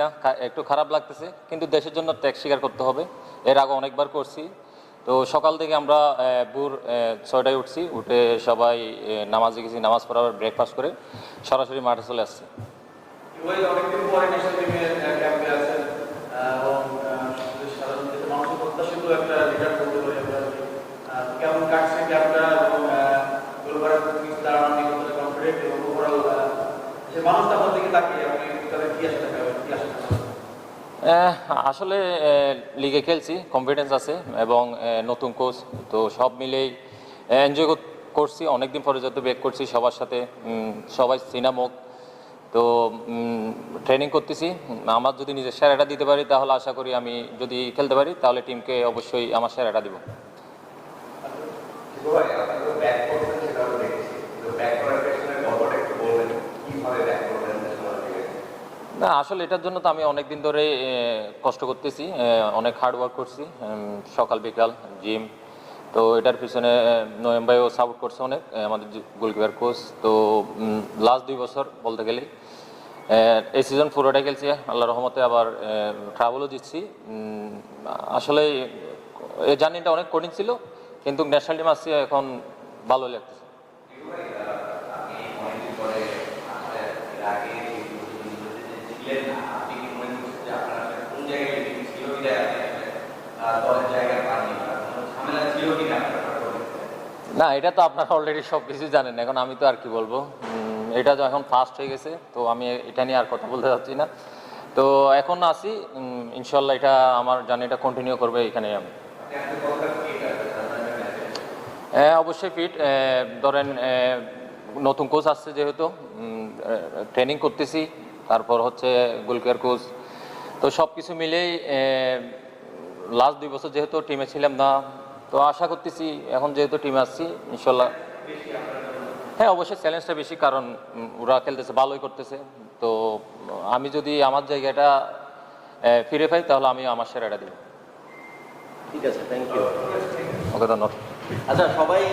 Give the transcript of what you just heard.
না একটু খারাপ লাগতেছে, কিন্তু দেশের জন্য ত্যাগ স্বীকার করতে হবে। এর আগে অনেকবার করছি। তো সকাল থেকে আমরা ভোর 6টায় উঠছি, উঠে সবাই নামাজে গেছি, নামাজ পড়ার ব্রেকফাস্ট করে সরাসরি মাঠে চলে আসছি। অনেকদিন পরে ন্যাশনাল টিমের ক্যাম্পে আছেন এবং সাধারণ মানুষের প্রত্যাশিত একটা রিটার্ন করতে পারি আমরা। কেমন কাটছে ক্যাম্পটা এবং গোলবারের দাঁড়ানো নিয়ে কতটা কনফিডেন্ট এবং ওভারঅল যে মানুষ আপনার দিকে তাকিয়ে আপনি তাদের কি আশা থাকবে, কি আশা থাকবে? আসলে লিগে খেলছি, কনফিডেন্স আছে এবং নতুন কোচ, তো সব মিলেই এনজয় করছি। অনেকদিন পরে যত ব্যাক করছি সবার সাথে, সবাই সিনামুখ, তো ট্রেনিং করতেছি। আমার যদি নিজের সেরাটা দিতে পারি তাহলে আশা করি, আমি যদি খেলতে পারি তাহলে টিমকে অবশ্যই আমার সেরাটা দিব। না, আসলে এটার জন্য তো আমি অনেক দিন ধরে কষ্ট করতেছি, অনেক হার্ড ওয়ার্ক করছি, সকাল বিকাল জিম। তো এটার পিছনে নয়ন ভাইও সাপোর্ট করছে অনেক, আমাদের গোলকিপার কোচ। তো লাস্ট 2 বছর বলতে গেলে এই সিজন পুরোটাই খেলছি, আল্লাহ রহমতে আবার ট্রাভেলও জিতছি। আসলে এই জার্নিটা অনেক কঠিন ছিল, কিন্তু ন্যাশনাল টিম আসছি এখন ভালো লাগতেছে। না, এটা তো আপনারা অলরেডি সব কিছু জানেন, এখন আমি তো আর কি বলবো। এটা যখন ফার্স্ট হয়ে গেছে, তো আমি এটা নিয়ে আর কথা বলতে চাচ্ছি না। তো এখন আসি, ইনশাল্লাহ এটা আমার জার্নিটা কন্টিনিউ করবে এখানে আমি। অবশ্যই ফিট। ধরেন নতুন কোচ আসছে যেহেতু, ট্রেনিং করতেছি, তারপর হচ্ছে গোলকিপার কোচ, তো সব কিছু মিলেই লাস্ট 2 বছর যেহেতু টিমে ছিলাম না, তো আশা করতেছি এখন যেহেতু টিমে আসছি ইনশাল্লাহ। হ্যাঁ, অবশ্যই চ্যালেঞ্জটা বেশি, কারণ ওরা খেলতেছে, ভালোই করতেছে। তো আমি যদি আমার জায়গাটা ফিরে পাই তাহলে আমি আমার সেরাটা দিব। ঠিক আছে, থ্যাংক ইউ। ওকে, ধন্যবাদ। আচ্ছা, সবাই